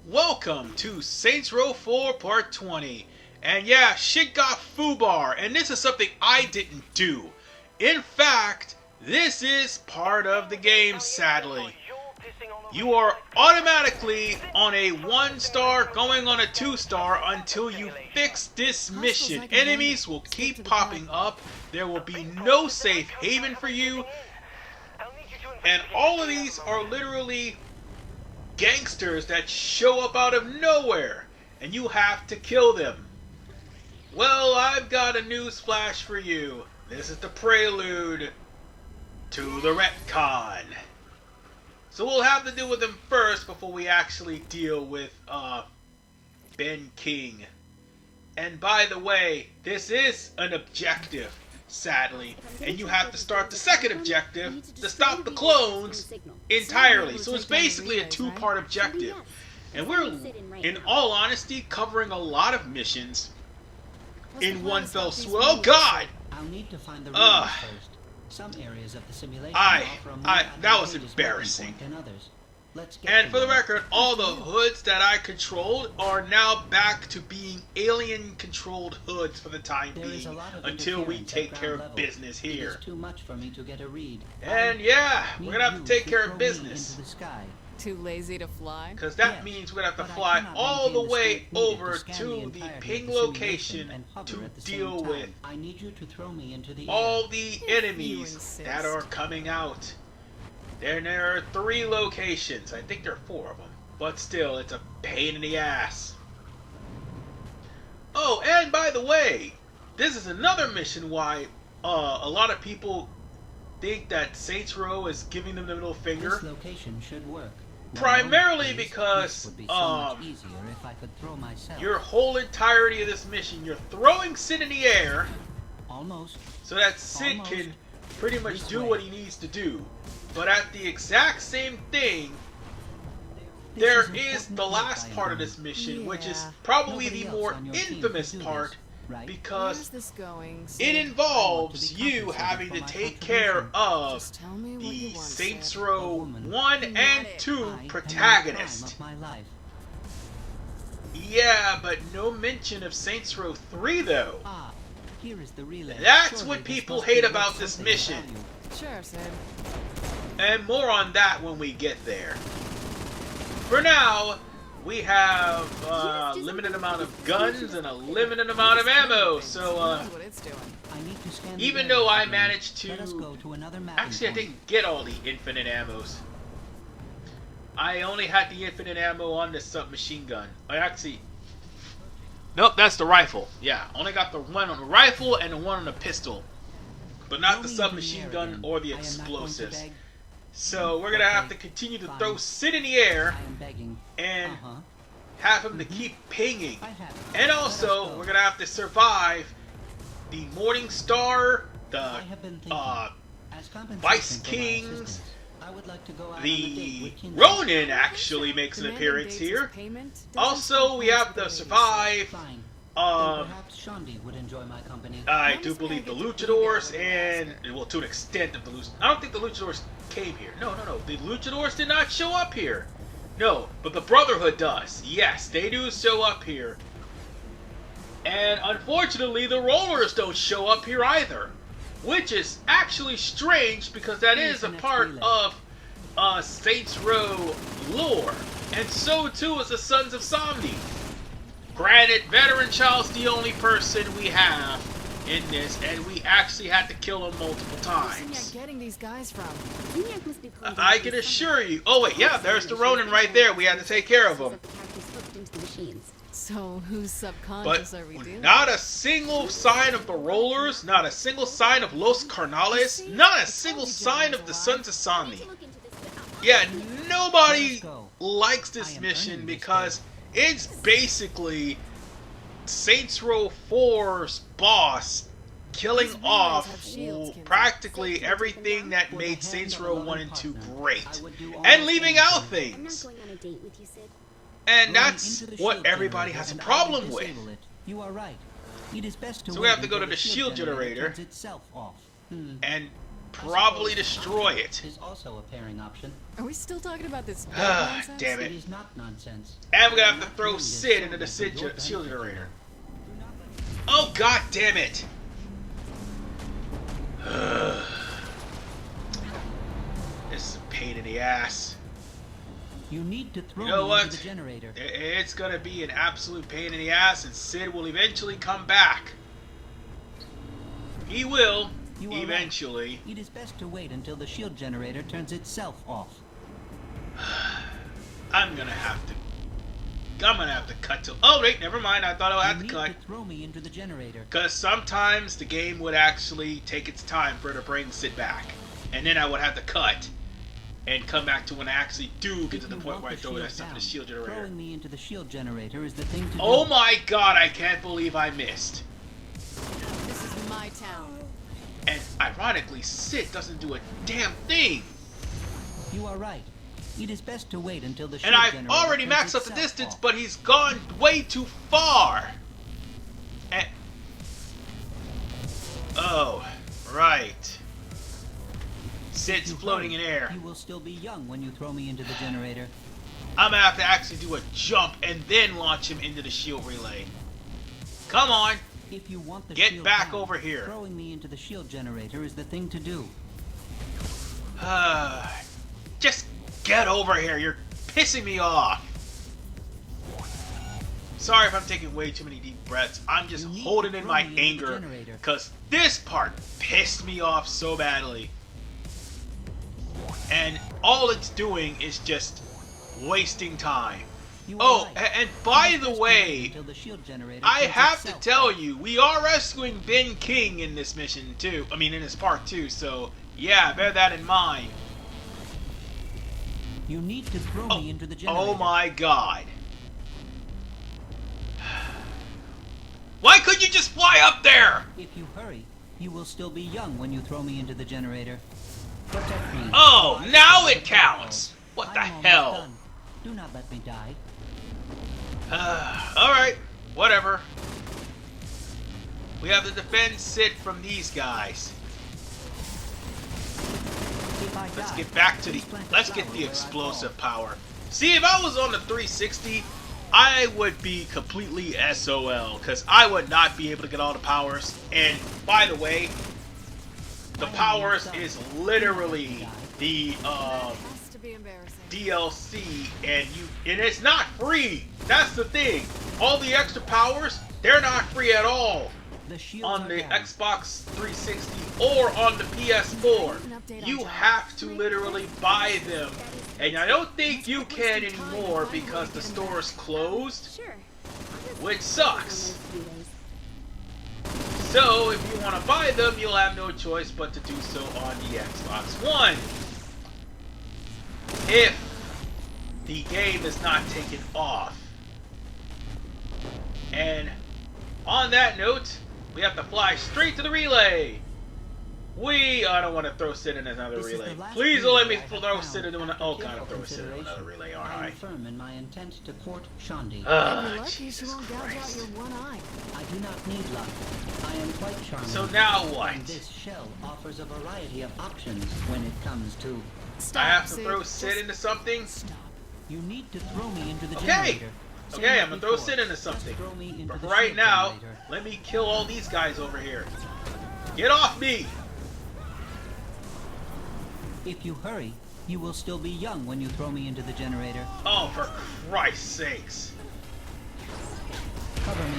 Welcome to Saints Row 4 Part 20. And yeah, shit got foobar, and this is something I didn't do. In fact, this is part of the game, sadly. You are automatically on a 1-star going on a 2-star until you fix this mission. Enemies will keep popping up. There will be no safe haven for you. And all of these are literally gangsters that show up out of nowhere, and you have to kill them. Well, I've got a news flash for you. This is the prelude to the retcon. So we'll have to deal with them first before we actually deal with Ben King. And by the way, this is an objective, sadly, and you have to start the second objective to stop the clones entirely. So it's basically a 2-part objective, and we're, in all honesty, covering a lot of missions in one fell swoop. Oh God! I'll need to find the first. Some areas of the simulation that was embarrassing. And for the record, all the hoods that I controlled are now back to being alien-controlled hoods for the time being, until we take care of business here. Too much for me to get a read. And yeah, we're gonna have to take care of business. Too lazy to fly? Because that means we're gonna have to fly all the way over to the ping location to deal with I need you to throw me into the all the enemies that are coming out. There are 3 locations. I think there are 4 of them. But still, it's a pain in the ass. Oh, and by the way, this is another mission why a lot of people think that Saints Row is giving them the middle finger. This location should work. Primarily because your whole entirety of this mission, you're throwing Sid in the air, so that Sid can pretty much do what he needs to do. But at the exact same thing, there is the last part of this mission, which is probably the more infamous part, because it involves you having to take care of the Saints Row 1 and 2 protagonist. Yeah, but no mention of Saints Row 3 though. That's what people hate about this mission. Sure, Sid. And more on that when we get there. For now, we have a limited amount of guns and a limited amount of ammo, so even though I managed to... Actually, I didn't get all the infinite ammos. I only had the infinite ammo on the submachine gun. Nope, that's the rifle. Yeah, only got the one on the rifle and the one on the pistol. But not the submachine gun or the explosives. So we're gonna have to continue to throw Sid in the air and have him to keep pinging. And also, we're gonna have to survive the Morning Star, the Vice Kings, the Ronin actually makes an appearance here. Also, we have to survive I do believe the Luchadors and, well, to an extent of the Luchadors. I don't think the Luchadors came here. No. The Luchadors did not show up here. No, but the Brotherhood does. Yes, they do show up here. And unfortunately, the Rollers don't show up here either. Which is actually strange because that is a part of Saints Row lore. And so too is the Sons of Somni. Granted, Veteran Child's the only person we have in this, and we actually had to kill him multiple times. Getting these guys from? I can assure you. Oh wait, yeah, there's the Ronin right there. We had to take care of him. So whose subconscious are we dealing? Not a single sign of the Rollers, not a single sign of Los Carnales, not a single sign of the Sons of Somni. Yeah, nobody likes this mission because it's basically Saints Row 4's boss killing off practically everything that made Saints Row 1 and 2 great, and leaving out things. And that's what everybody has a problem with. So we have to go to the shield generator and probably destroy it. Is also a pairing option. Are we still talking about this nonsense? Damn It it. is not nonsense. And we're gonna have to throw Sid into the shield generator. Oh, god damn it! This is a pain in the ass. You need to throw You know me what? into the generator. It's gonna be an absolute pain in the ass, and Sid will eventually come back. He will, You are eventually. right. It is best to wait until the shield generator turns itself off. I'm gonna have to cut to. Oh wait, never mind. I thought I had to You cut. need to throw me into the generator. Because sometimes the game would actually take its time for it to bring Sid back. And then I would have to cut and come back to when I actually do get to the point where I throw that stuff in the shield generator. Throwing me into the shield generator is the thing to do. Oh my god, I can't believe I missed. This is my town. And ironically, Sid doesn't do a damn thing. You are right. It is best to wait until the shield And I've generator already turns maxed out the itself distance, off. but he's gone way too far. And oh, right. Sid's You floating hurry, in air. You will still be young when you throw me into the generator. I'm gonna have to actually do a jump and then launch him into the shield relay. Come on. If you want the Get shield back down, over here. Throwing me into the shield generator is the thing to do. Just get over here. You're pissing me off. Sorry if I'm taking way too many deep breaths. I'm just You need holding to in throw my me into the anger generator. because this part pissed me off so badly. And all it's doing is just wasting time. You are Oh, right. and by It is the best to wait way, until the shield generator I turns have to itself tell off. you, we are rescuing Ben King in this mission too. I mean, in this part too. So yeah, bear that in mind. You need to throw me into the generator. Oh my god. Why couldn't you just fly up there? If you hurry, you will still be young when you throw me into the generator. Protect me. Oh, now it counts. What the I am almost hell? done. Do not let me die. Alright, whatever. We have to defend Sid from these guys. If I Let's die, get back to the. please plant a Let's get flower the where I explosive fall. power. See, if I was on the 360, I would be completely SOL because I would not be able to get all the powers. And by the way, the powers is literally the Has to be embarrassing. DLC, and it's not free. That's the thing. All the extra powers, they're not free at all The shields on are the down. Xbox 360 or on the PS4. You have to literally buy them, and I don't think you can anymore because the store is closed, Sure. which sucks. So if you want to buy them, you'll have no choice but to do so on the Xbox One. If the game is not taken off. And on that note, we have to fly straight to the relay. I don't want to throw Sid in another This is relay. the last Please don't let me relay I have throw found Sid into after oh god, I'm careful throwing Sid into another consideration. relay, aren't I I? am firm in my intent to port Shandi. If Ah, you're lucky, she Jesus won't gouge out Christ. your one eye. I do not need luck. I am quite charming. So now what? And this shell offers a variety of options when it comes to. Stop, I have to Sid. throw Sid Just into something? Stop. You need to throw me into the Okay. generator. Same Okay, as I'm gonna throw before. Sid into Just something. throw me into But the for right shield now, generator. let me kill all these guys over here. Get off me! If you hurry, you will still be young when you throw me into the generator. Oh, for Christ's sakes. Cover me.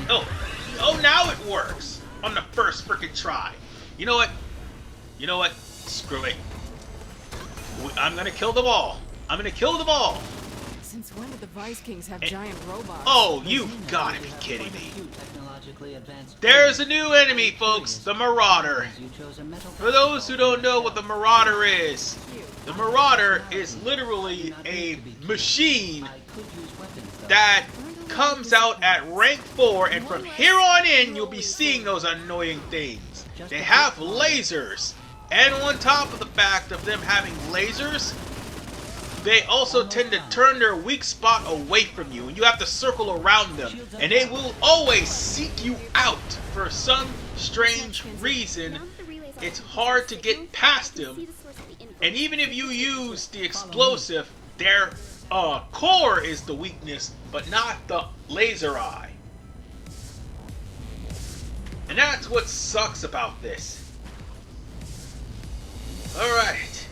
Oh, now it works! On the first frickin' try. You know what? You know what? Screw it. I'm gonna kill them all. I'm gonna kill them all. Since when did the Vice Kings have Eh, giant robots? Oh, Does you've mean that gotta you be have kidding quite a me. few technologically advanced There's a players. new enemy, folks. The Marauder. You chose a metal For those who don't know what the Marauder is, Cute. the Marauder is literally a machine I could use weapons, though. that comes out at rank 4, and from here on in, you'll be seeing those annoying things. They have lasers, and on top of the fact of them having lasers, they also tend to turn their weak spot away from you, and you have to circle around them, and they will always seek you out for some strange reason it's hard to get past them. And even if you use the explosive, their core is the weakness, but not the laser eye. And that's what sucks about this. Alright.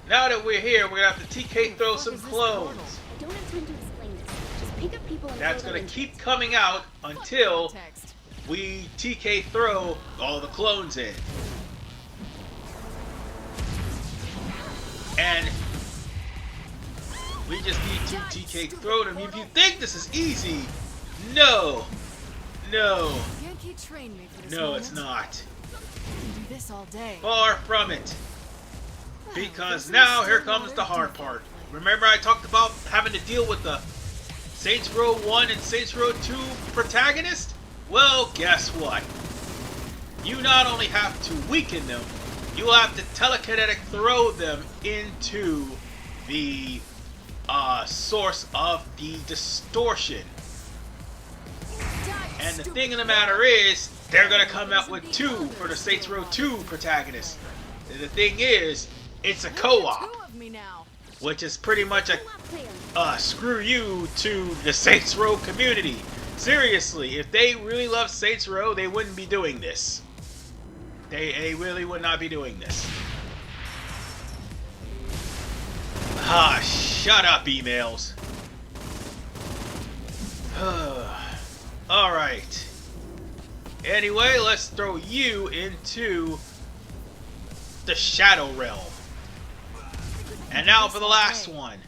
Now that we're here, we're gonna have to TK throw some clones. I don't have time to explain this. Just pick up people and That's throw gonna them in. keep coming out until Context. we TK throw all the clones in. And we just need to TK throw them. If you think this is easy, no. No. Yankee trained me for this No, moment. it's not. I can do this all day. Far from it. Because now here comes the hard part. Remember I talked about having to deal with the Saints Row 1 and Saints Row 2 protagonist? Well, guess what? You not only have to weaken them, you'll have to telekinetic throw them into the source of the distortion. And the thing of the matter is, they're going to come out with 2 for the Saints Row 2 protagonist. And the thing is, it's a co-op, Two of me now. which is pretty much a Co-op player. screw you to the Saints Row community. Seriously, if they really love Saints Row, they wouldn't be doing this. They really would not be doing this. Ah, shut up, emails. Alright. Anyway, let's throw you into the Shadow Realm. And now for the last one.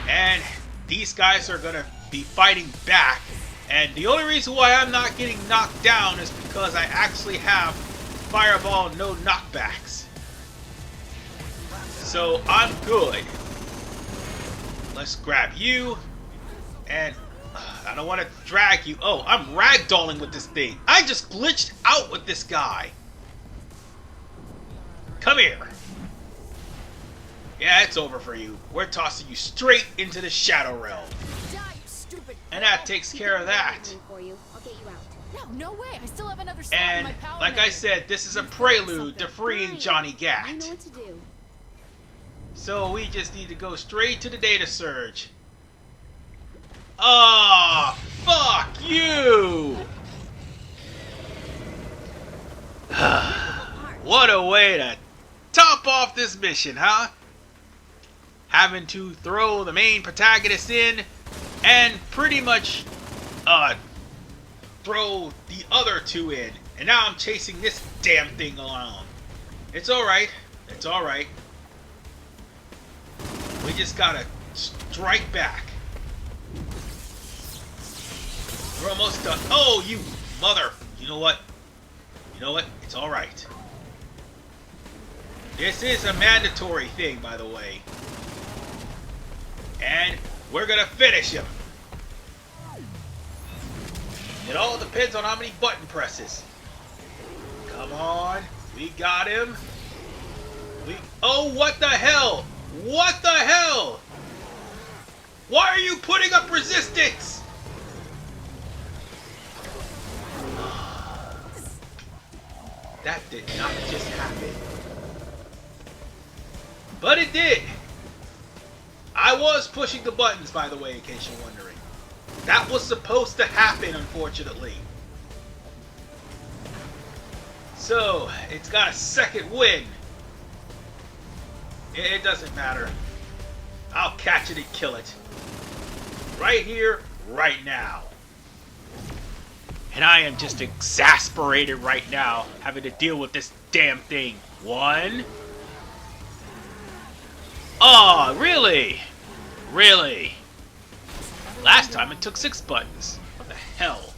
And these guys are gonna be fighting back. And the only reason why I'm not getting knocked down is because I actually have Fireball no knockbacks. So I'm good. Let's grab you. And I don't want to drag you. Oh, I'm ragdolling with this thing. I just glitched out with this guy. Come here. Yeah, it's over for you. We're tossing you straight into the Shadow Realm. Die, you stupid. And that takes care of that. For you. I'll get you out. No way. I still have another slot in And my power like I meter. said, this is a prelude to freeing Fine. Johnny I Gat. know what to do. So we just need to go straight to the data surge. Ah, fuck you! What a way to top off this mission, huh? Having to throw the main protagonist in and pretty much throw the other 2 in. And now I'm chasing this damn thing along. It's alright. It's alright. We just gotta strike back. We're almost done. Oh, you mother. You know what? You know what? It's alright. This is a mandatory thing, by the way. And we're gonna finish him. It all depends on how many button presses. Come on. We got him. Oh, what the hell? What the hell? Why are you putting up resistance? That did not just happen. But it did. I was pushing the buttons, by the way, in case you're wondering. That was supposed to happen, unfortunately. So, it's got a second win. It doesn't matter. I'll catch it and kill it. Right here, right now. And I am just exasperated right now, having to deal with this damn thing. 1. Oh, really? Really? Last time it took 6 buttons. What the hell?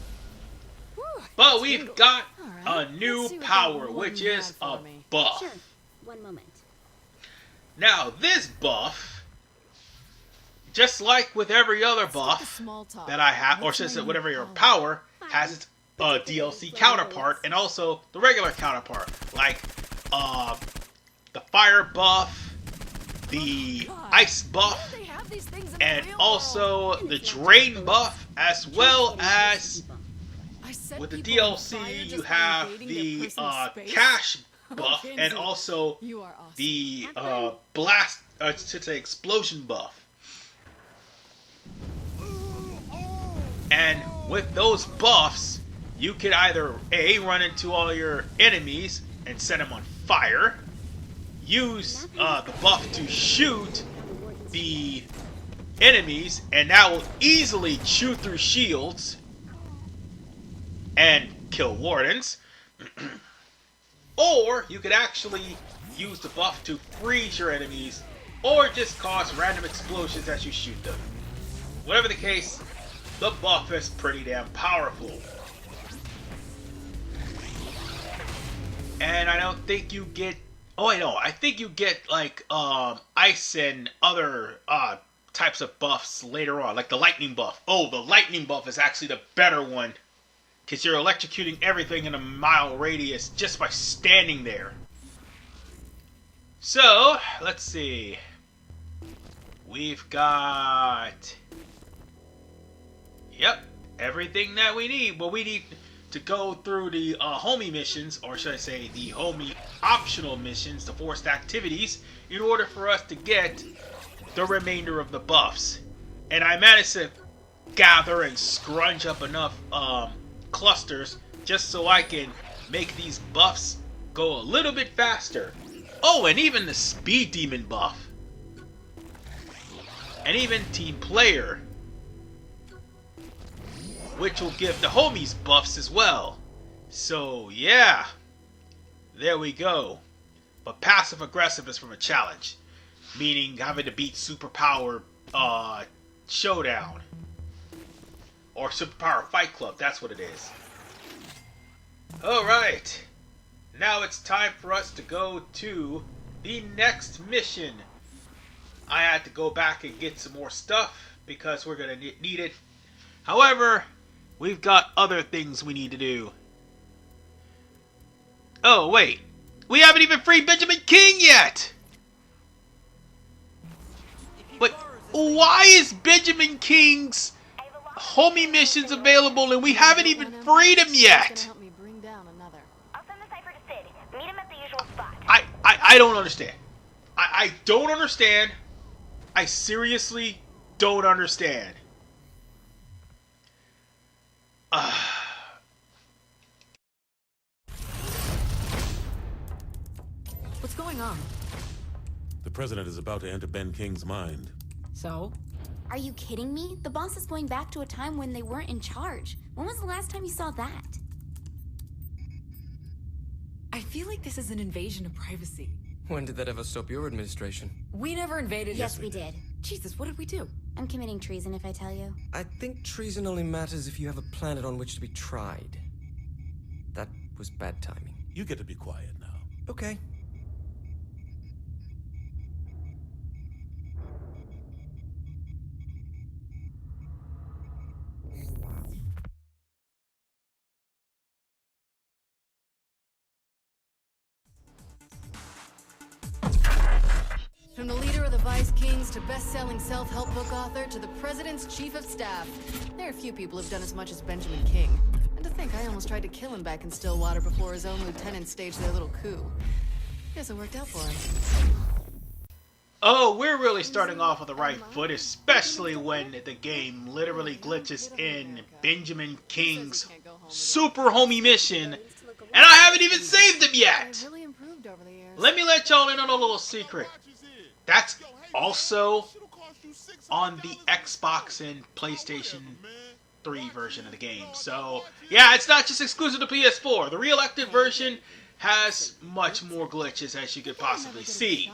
Whew, But we've got All right, a new let's see what power, that which one is had a for me. buff. Sure. One moment. Now, this buff, just like with every other Let's take the buff small talk. that I have, or What's since my new whatever your power? power has its DLC counterpart, and also the regular counterpart, like the fire buff, the God. ice Why buff, don't they have these things in and the real also world? the drain buff, as well as Keep 'em. I Upset with the people on DLC, fire you just by have invading their the personal space? cash Oh, buff Kinsey, and also you are awesome. the blast, should say explosion buff. And with those buffs, you could either A, run into all your enemies and set them on fire, use the buff to shoot the enemies, and that will easily chew through shields and kill wardens. Or you could actually use the buff to freeze your enemies, or just cause random explosions as you shoot them. Whatever the case, the buff is pretty damn powerful. And I don't think you get... Oh, I know. I think you get, like, ice and other types of buffs later on, like the lightning buff. Oh, the lightning buff is actually the better one, because you're electrocuting everything in a mile radius just by standing there. So, let's see. We've got... Yep, everything that we need. Well, we need to go through the homie missions, or should I say the homie optional missions, the forced activities, in order for us to get the remainder of the buffs. And I managed to gather and scrunch up enough clusters just so I can make these buffs go a little bit faster. Oh, and even the speed demon buff. And even team player, which will give the homies buffs as well. So yeah, there we go. But passive aggressive is from a challenge, meaning having to beat superpower showdown or superpower fight club. That's what it is. All right, now it's time for us to go to the next mission. I had to go back and get some more stuff because we're gonna need it. However, we've got other things we need to do. Oh, wait. We haven't even freed Benjamin King yet! But why is Benjamin King's homie missions available and we haven't even freed him yet? Help me bring down another. I'll send the cipher to Sid. Meet him at the usual spot. I don't understand. I don't understand. I seriously don't understand. What's going on? The president is about to enter Ben King's mind. So? Are you kidding me? The boss is going back to a time when they weren't in charge. When was the last time you saw that? I feel like this is an invasion of privacy. When did that ever stop your administration? We never invaded. Yes, we did. Jesus, what did we do? I'm committing treason if I tell you. I think treason only matters if you have a planet on which to be tried. That was bad timing. You get to be quiet now. Okay. From the leader of the Vice Kings to best-selling self-help book author to the president's chief of staff, there are few people who've done as much as Benjamin King. And to think I almost tried to kill him back in Stillwater before his own lieutenants staged their little coup. Guess it worked out for him. Oh, we're really starting off with the right foot, especially when the game literally glitches in Benjamin King's super homie mission, and I haven't even saved him yet! Really improved over the years. Let me let y'all in on a little secret. That's also on the Xbox and PlayStation 3 version of the game. So, yeah, it's not just exclusive to PS4. The real active version has much more glitches, as you could possibly see.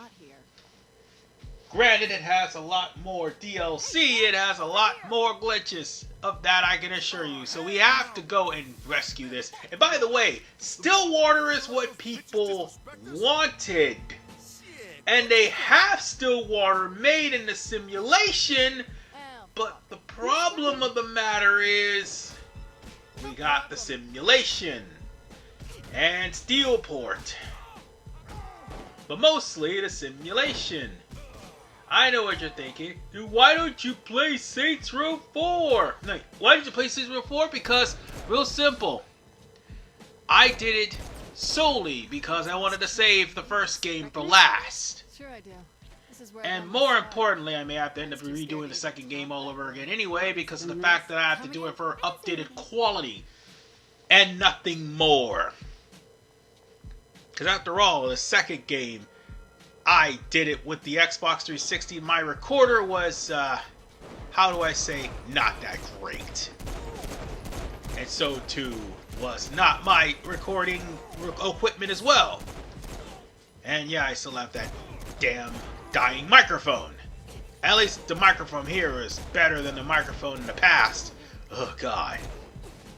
Granted, it has a lot more DLC, it has a lot more glitches. Of that, I can assure you. So we have to go and rescue this. And by the way, Stillwater is what people wanted. And they have Stillwater made in the simulation, but the problem of the matter is we got the simulation and Steelport, but mostly the simulation. I know what you're thinking. Dude, why don't you play Saints Row 4? No, why did you play Saints Row 4? Because, real simple. I did it solely because I wanted to save the first game for last. Sure I do. This is where I And want more to start. importantly, I may have to end up redoing the second game all over again anyway because of the fact that I have to do it for updated quality and nothing more. Because after all, the second game, I did it with the Xbox 360. My recorder was, how do I say, not that great. And so too was not my recording equipment as well. And yeah, I still have that damn dying microphone. At least the microphone here is better than the microphone in the past. Oh god.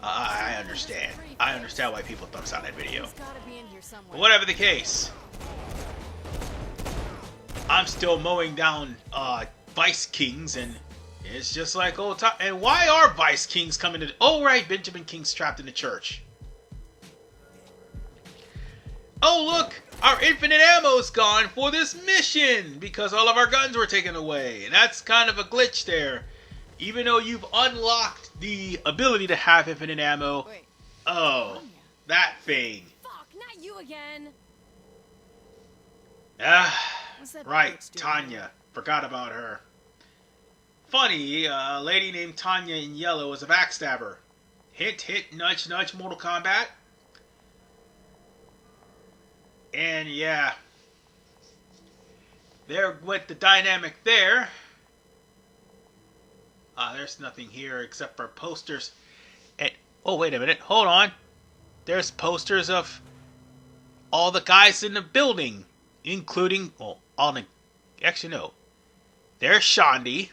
I understand. I understand why people thumbs down that video. It's gotta be in here somewhere. But whatever the case, I'm still mowing down Vice Kings, and it's just like old time. And why are Vice Kings coming to? Oh right, Benjamin King's trapped in the church. Oh look, our infinite ammo's gone for this mission because all of our guns were taken away. And that's kind of a glitch there. Even though you've unlocked the ability to have infinite ammo. Wait. Oh, that thing. Fuck, not you again. What's that Right, bitch doing? Tanya. Forgot about her. Funny, a lady named Tanya in yellow is a backstabber. Hint, hint, nudge, nudge, Mortal Kombat. And yeah. There went the dynamic there. There's nothing here except for posters. And, oh, wait a minute. Hold on. There's posters of all the guys in the building. Including, well, actually no. There's Shondi.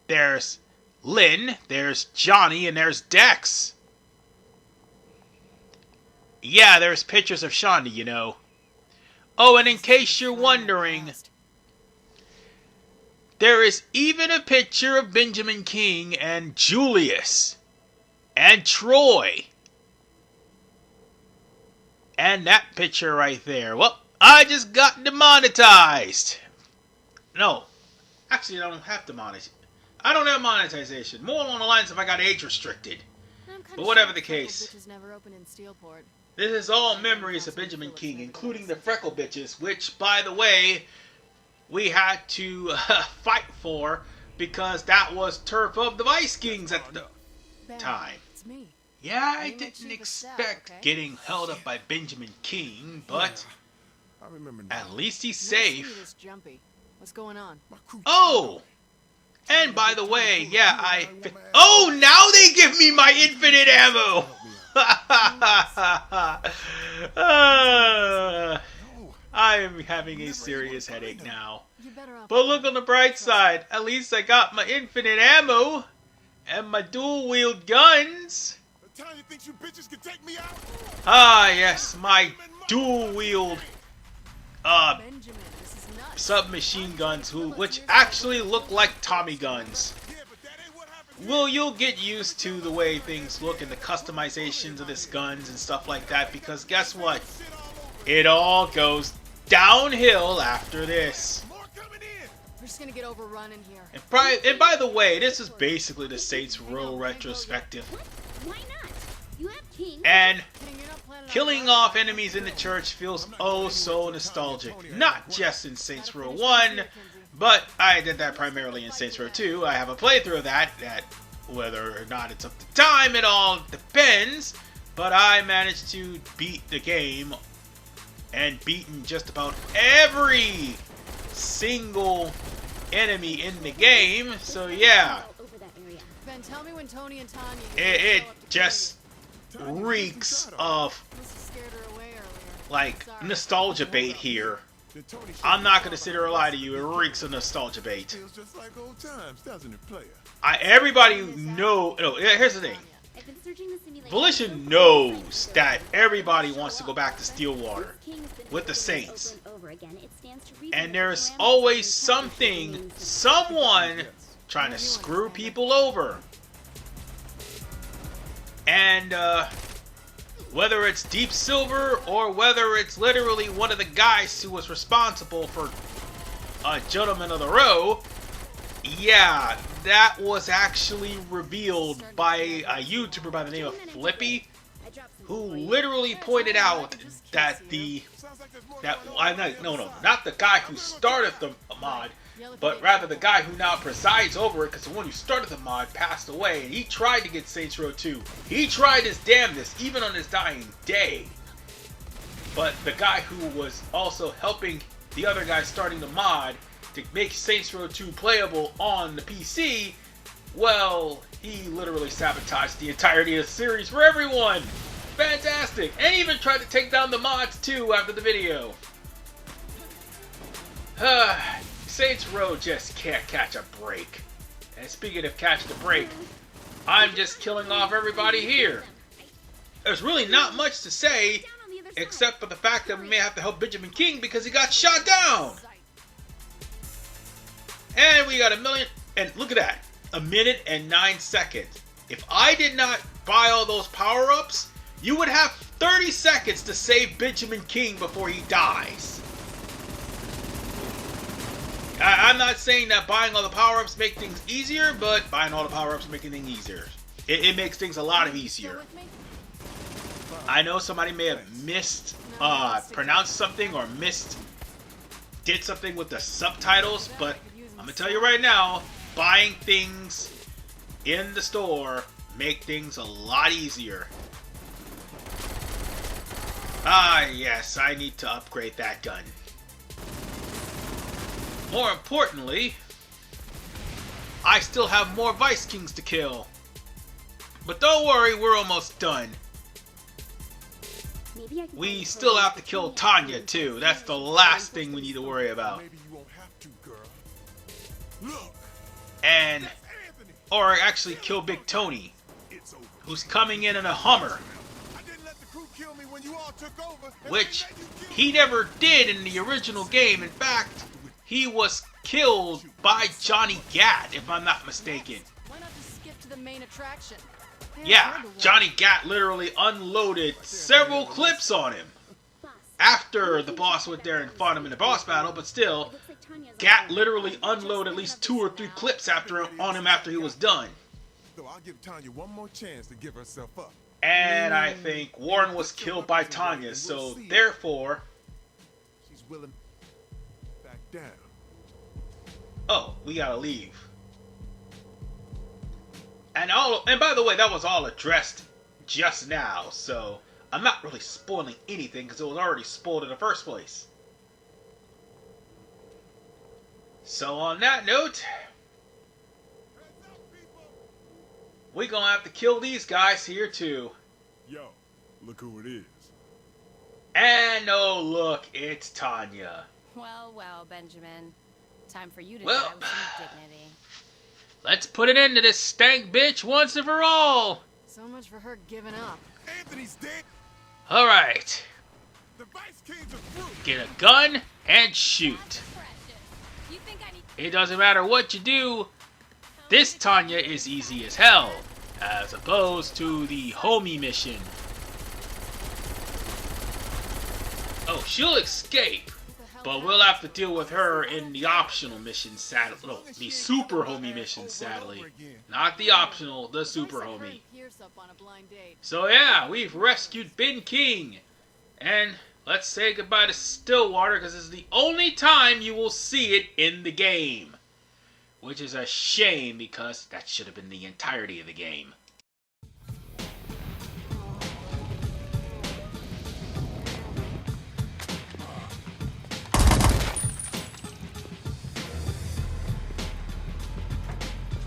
There's Lynn. There's Johnny. And there's Dex. Yeah, there's pictures of Shondi, you know. Oh, and in case you're wondering, there is even a picture of Benjamin King and Julius. And Troy. And that picture right there. Well, I just got demonetized. No. Actually, I don't have demonetization. I don't have monetization. More along the lines of I got age restricted. I'm kinda But whatever sure the Freckle case. Bitches never opened in Steelport. This is all memories of Benjamin King, including the Freckle Bitches, which, by the way, we had to fight for because that was turf of the Vice Kings at the Ben, time. It's me. Yeah, I You didn't mentioned the staff, expect okay? getting held up by Benjamin King, but I remember now. at least he's Never seen you safe. this jumpy. What's going on? My crew Oh! And by the way, yeah, oh, now they give me my infinite ammo! I am having a serious headache now. You're better off. But look on the bright side. At least I got my infinite ammo and my dual-wield guns. Tanya thinks you bitches can take me out. Ah, yes, my dual-wield Benjamin, this is nuts. submachine guns, which actually look like Tommy guns. Yeah, but that ain't what happened. Well, you'll get used to the way things look and the customizations of this guns and stuff like that, because guess what? It all goes downhill after this. More coming in. We're just gonna get overrun in here. And by the way, this is basically the Saints Row retrospective. What? Why not? You have King. And Kidding, you're not planning on killing running. off enemies in the church feels oh so nostalgic. Not just in Saints Row 1, but I did that primarily in Saints Row 2. I have a playthrough of that whether or not it's up to time, it all depends. But I managed to beat the game and beaten just about every single enemy in the game. So yeah, Over that area. Ben, tell me when Tony and Tanya. it just reeks of Must have scared her away earlier. like Sorry. nostalgia bait here. Then Tony I'm not gonna sit here and lie to you. It reeks of nostalgia bait. feels just like old times, doesn't it, player? Everybody know. No, here's the thing. I've been searching the simulation. Volition knows that everybody wants to go back to Stillwater with the Saints, and there's always something, someone trying to screw people over. And whether it's Deep Silver or whether it's literally one of the guys who was responsible for gentleman of the row, yeah, that was actually revealed by a YouTuber by the name of Flippy, who literally pointed out that not the guy who started the mod, but rather the guy who now presides over it, because the one who started the mod passed away, and he tried to get Saints Row 2. He tried his damnedest, even on his dying day. But the guy who was also helping the other guy starting the mod to make Saints Row 2 playable on the PC, well, he literally sabotaged the entirety of the series for everyone. Fantastic! And even tried to take down the mods too after the video. Saints Row just can't catch a break. And speaking of catching a break, I'm just killing off everybody here. There's really not much to say, except for the fact that we may have to help Benjamin King because he got shot down. And we got and look at that, 1 minute and 9 seconds. If I did not buy all those power-ups, you would have 30 seconds to save Benjamin King before he dies. I'm not saying that buying all the power-ups make things easier, but buying all the power-ups making things easier. It makes things a lot easier. I know somebody may have pronounced something or did something with the subtitles, but I'm gonna tell you right now, buying things in the store make things a lot easier. Ah, yes, I need to upgrade that gun. More importantly, I still have more Vice Kings to kill. But don't worry, we're almost done. We still have to kill Tanya, too. That's the last thing we need to worry about. Maybe you won't have to, girl. Look. Or actually kill Big Tony, It's over. who's coming in a Hummer, I didn't let the crew kill me when you all took over. which he never did in the original game. In fact, he was killed by Johnny Gat, if I'm not mistaken. Why not just skip to the main attraction? Yeah, Johnny Gat literally unloaded several clips on him after the boss went there and fought him in the boss battle, but still, Gat literally unloaded at least 2 or 3 clips on him after he was done. So I'll give Tanya one more chance to give herself up. And I think Warren was killed by Tanya, so therefore... She's willing back down. Oh, we gotta leave. And by the way, that was all addressed just now, so I'm not really spoiling anything because it was already spoiled in the first place. So on that note, we're gonna have to kill these guys here too. Yo, look who it is. And oh look, it's Tanya. Well, well, Benjamin. Time for you to Well, die with some dignity. Let's put an end to this stank bitch once and for all. So much for her giving up. Anthony's dead. Alright, The Vice Kings are through. get a gun and shoot. Precious. You think I need It doesn't matter what you do, this Tanya is easy as hell, as opposed to the homie mission. Oh, she'll escape, but we'll have to deal with her in the optional mission, sadly. No, the super homie mission, sadly. Not the optional, the super homie. So yeah, we've rescued Ben King. And let's say goodbye to Stillwater, because this is the only time you will see it in the game. Which is a shame, because that should have been the entirety of the game.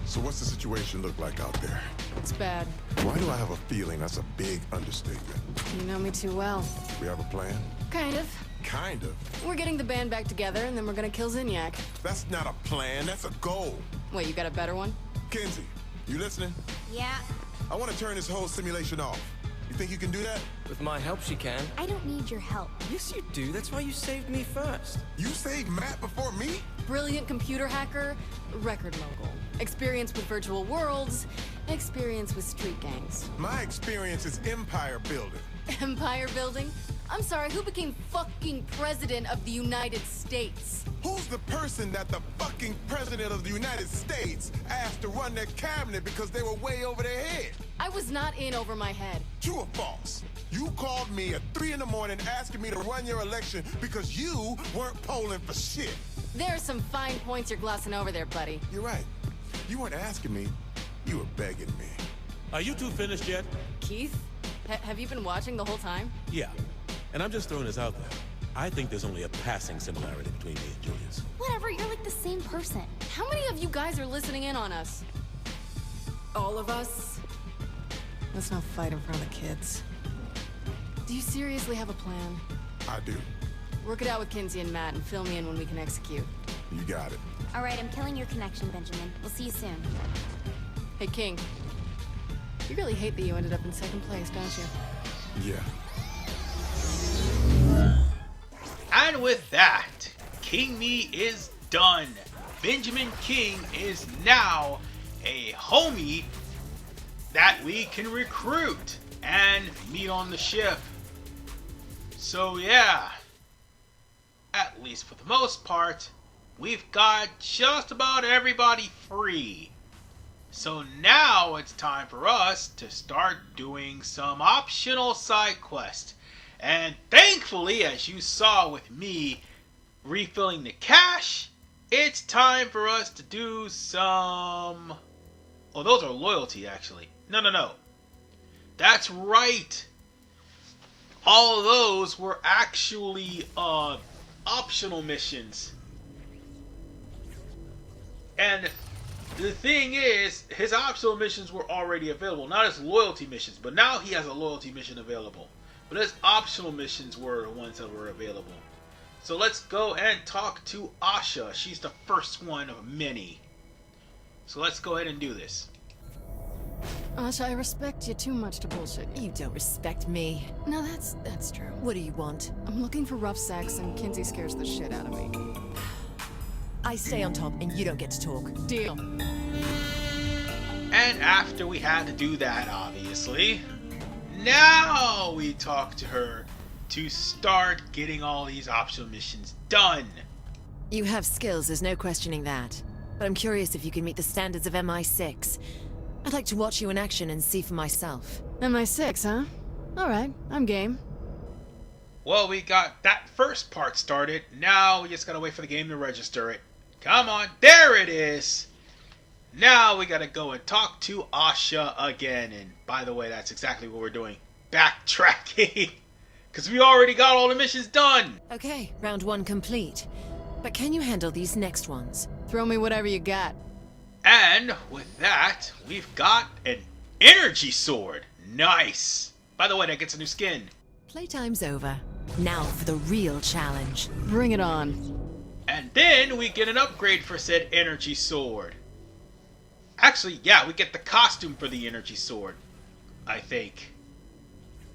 So what's the situation look like out there? It's bad. Why do I have a feeling that's a big understatement? You know me too well. We have a plan? Kind of. Kind of. We're getting the band back together, and then we're gonna kill Zinyak. That's not a plan, that's a goal. Wait, you got a better one? Kenzie, you listening? Yeah, I want to turn this whole simulation off. You think you can do that? With my help, she can. I don't need your help. Yes, you do. That's why you saved me first. You saved Matt before me? Brilliant computer hacker, record mogul. Experience with virtual worlds, experience with street gangs. My experience is empire building. Empire building? I'm sorry, who became fucking president of the United States? Who's the person that the fucking president of the United States asked to run their cabinet because they were way over their head. I was not in over my head. True or false? You called me at 3 in the morning asking me to run your election because you weren't polling for shit. There are some fine points you're glossing over there, buddy. You're right. You weren't asking me. You were begging me. Are you two finished yet? Keith, have you been watching the whole time? Yeah. And I'm just throwing this out there. I think there's only a passing similarity between me and Julius. Whatever, you're like the same person. How many of you guys are listening in on us? All of us? Let's not fight in front of the kids. Do you seriously have a plan? I do. Work it out with Kinsey and Matt and fill me in when we can execute. You got it. All right, I'm killing your connection, Benjamin. We'll see you soon. Hey, King. You really hate that you ended up in second place, don't you? Yeah. And with that, King Me is done. Benjamin King is now a homie that we can recruit and meet on the ship. So yeah, at least for the most part, we've got just about everybody free. So now it's time for us to start doing some optional side quests. And thankfully, as you saw with me refilling the cash, it's time for us to do some... Oh, those are loyalty, actually. No. That's right. All of those were actually optional missions. And the thing is, his optional missions were already available. Not his loyalty missions, but now he has a loyalty mission available. But his optional missions were the ones that were available. So let's go and talk to Asha. She's the first one of many. So let's go ahead and do this. Asha, I respect you too much to bullshit. You don't respect me. No, that's true. What do you want? I'm looking for rough sex, and Kinsey scares the shit out of me. I stay on top, and you don't get to talk. Deal. And after we had to do that, obviously, now we talk to her to start getting all these optional missions done. You have skills, there's no questioning that. But I'm curious if you can meet the standards of MI6. I'd like to watch you in action and see for myself. MI6, huh? Alright, I'm game. Well, we got that first part started. Now we just gotta wait for the game to register it. Come on, there it is! Now we gotta go and talk to Asha again. And by the way, that's exactly what we're doing. Backtracking. Because we already got all the missions done. Okay, round 1 complete. But can you handle these next ones? Throw me whatever you got. And with that, we've got an energy sword. Nice. By the way, that gets a new skin. Playtime's over. Now for the real challenge. Bring it on. And then we get an upgrade for said energy sword. Actually, yeah, we get the costume for the energy sword, I think.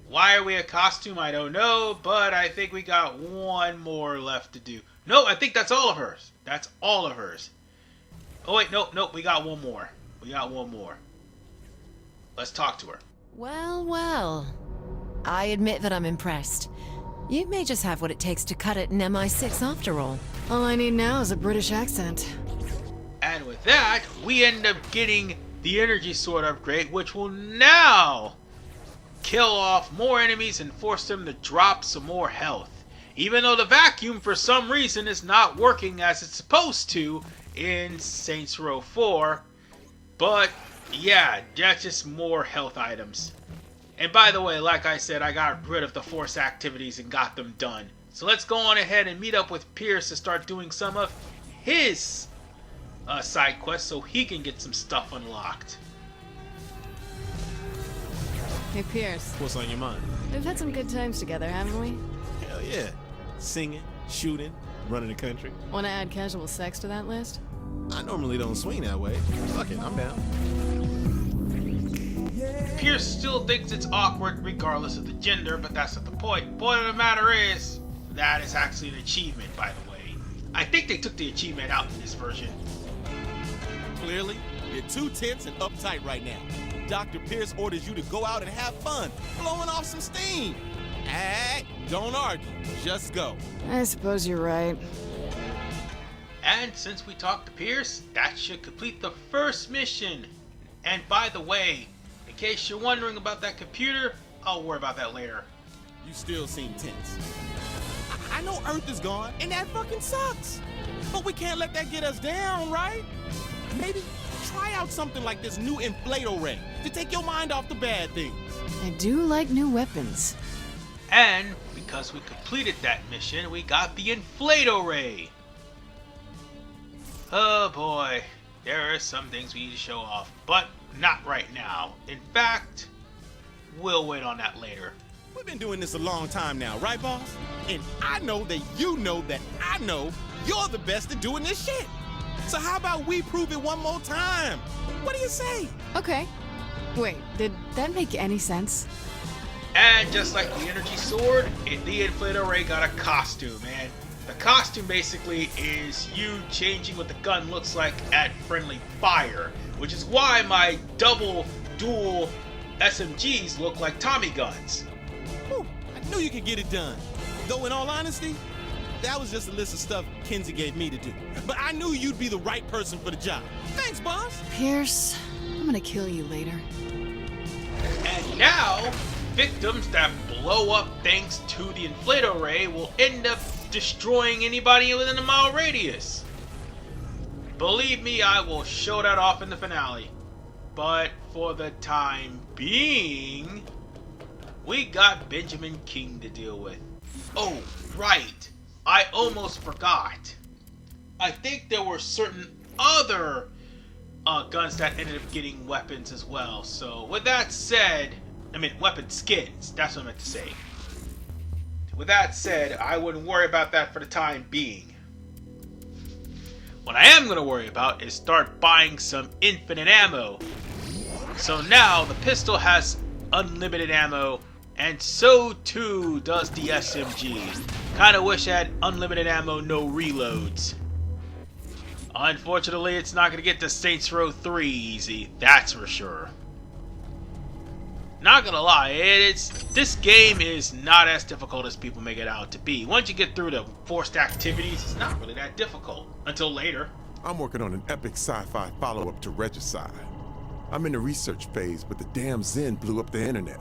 Why are we a costume? I don't know, but I think we got one more left to do. No, I think that's all of hers. That's all of hers. Oh wait, nope, we got one more. Let's talk to her. Well. I admit that I'm impressed. You may just have what it takes to cut it in MI6 after all. All I need now is a British accent. And with that, we end up getting the energy sword upgrade, which will now kill off more enemies and force them to drop some more health. Even though the vacuum, for some reason, is not working as it's supposed to in Saints Row 4. But, yeah, that's just more health items. And by the way, like I said, I got rid of the force activities and got them done. So let's go on ahead and meet up with Pierce to start doing some of his side quests so he can get some stuff unlocked. Hey, Pierce. What's on your mind? We've had some good times together, haven't we? Hell yeah. Singing, shooting, running the country. Want to add casual sex to that list? I normally don't swing that way. Fuck it, I'm down. Pierce still thinks it's awkward regardless of the gender, but that's not the point. Point of the matter is, that is actually an achievement, by the way. I think they took the achievement out in this version. Clearly, you're too tense and uptight right now. Dr. Pierce orders you to go out and have fun, blowing off some steam. Don't argue, just go. I suppose you're right. And since we talked to Pierce, that should complete the first mission. And by the way, in case you're wondering about that computer, I'll worry about that later. You still seem tense. I know Earth is gone, and that fucking sucks. But we can't let that get us down, right? Maybe try out something like this new inflator ray to take your mind off the bad things. I do like new weapons. And because we completed that mission, we got the inflator ray. Oh boy, there are some things we need to show off, but not right now. In fact, we'll wait on that later. We've been doing this a long time now, right, boss? And I know that you know that I know you're the best at doing this shit. So how about we prove it one more time? What do you say? Okay. Wait, did that make any sense? And just like the energy sword, the inflator ray got a costume, and the costume basically is you changing what the gun looks like at friendly fire, which is why my dual SMGs look like Tommy guns. Whew, I knew you could get it done. Though in all honesty, that was just a list of stuff Kenzie gave me to do. But I knew you'd be the right person for the job. Thanks, boss. Pierce, I'm gonna kill you later. And now, victims that blow up thanks to the inflator ray will end up destroying anybody within a mile radius. Believe me, I will show that off in the finale. But for the time being, we got Benjamin King to deal with. Oh, right. I almost forgot. I think there were certain other guns that ended up getting weapons as well. So with that said, weapon skins. That's what I meant to say. With that said, I wouldn't worry about that for the time being. What I am going to worry about is start buying some infinite ammo. So now the pistol has unlimited ammo, and so too does the SMG. Kinda wish I had unlimited ammo, no reloads. Unfortunately, it's not gonna get to Saints Row 3 easy, that's for sure. Not gonna lie, this game is not as difficult as people make it out to be. Once you get through the forced activities, it's not really that difficult. Until later. I'm working on an epic sci-fi follow-up to Regicide. I'm in the research phase, but the damn Zen blew up the internet.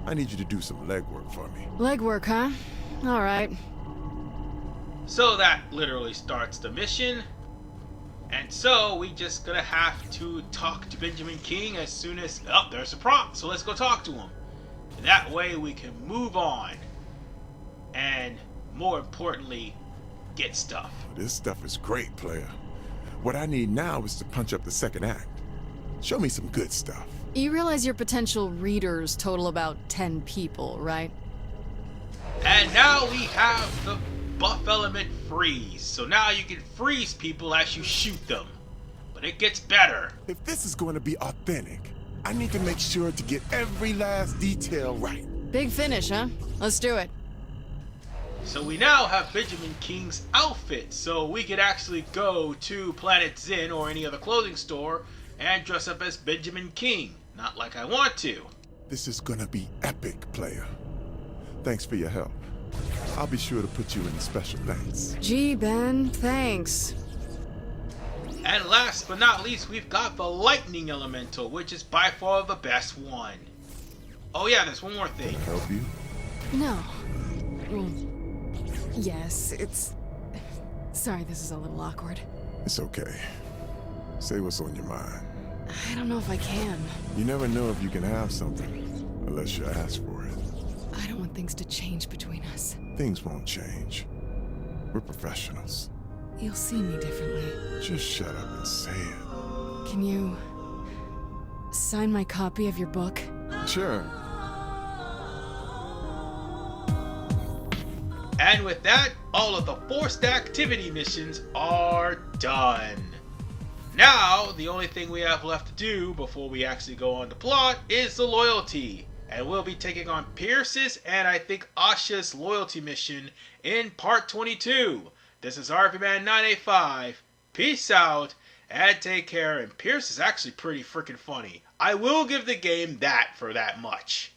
I need you to do some legwork for me. Legwork, huh? Alright. So that literally starts the mission. And so we just gonna have to talk to Benjamin King as soon as... Oh, there's a prompt, so let's go talk to him. And that way we can move on. And more importantly, get stuff. This stuff is great, player. What I need now is to punch up the second act. Show me some good stuff. You realize your potential readers total about 10 people, right? And now we have the buff element freeze. So now you can freeze people as you shoot them. But it gets better. If this is going to be authentic, I need to make sure to get every last detail right. Big finish, huh? Let's do it. So we now have Benjamin King's outfit. So we could actually go to Planet Zen or any other clothing store and dress up as Benjamin King. Not like I want to. This is gonna be epic, player. Thanks for your help. I'll be sure to put you in the special thanks. Gee, Ben, thanks. And last but not least, we've got the Lightning Elemental, which is by far the best one. Oh yeah, there's one more thing. Can I help you? No. Well, yes, it's... Sorry, this is a little awkward. It's okay. Say what's on your mind. I don't know if I can. You never know if you can have something, unless you ask for it. I don't want things to change between us. Things won't change. We're professionals. You'll see me differently. Just shut up and say it. Can you... sign my copy of your book? Sure. And with that, all of the forced activity missions are done. Now, the only thing we have left to do before we actually go on the plot is the loyalty. And we'll be taking on Pierce's and I think Asha's loyalty mission in part 22. This is RVMan985. Peace out and take care. And Pierce is actually pretty freaking funny. I will give the game that for that much.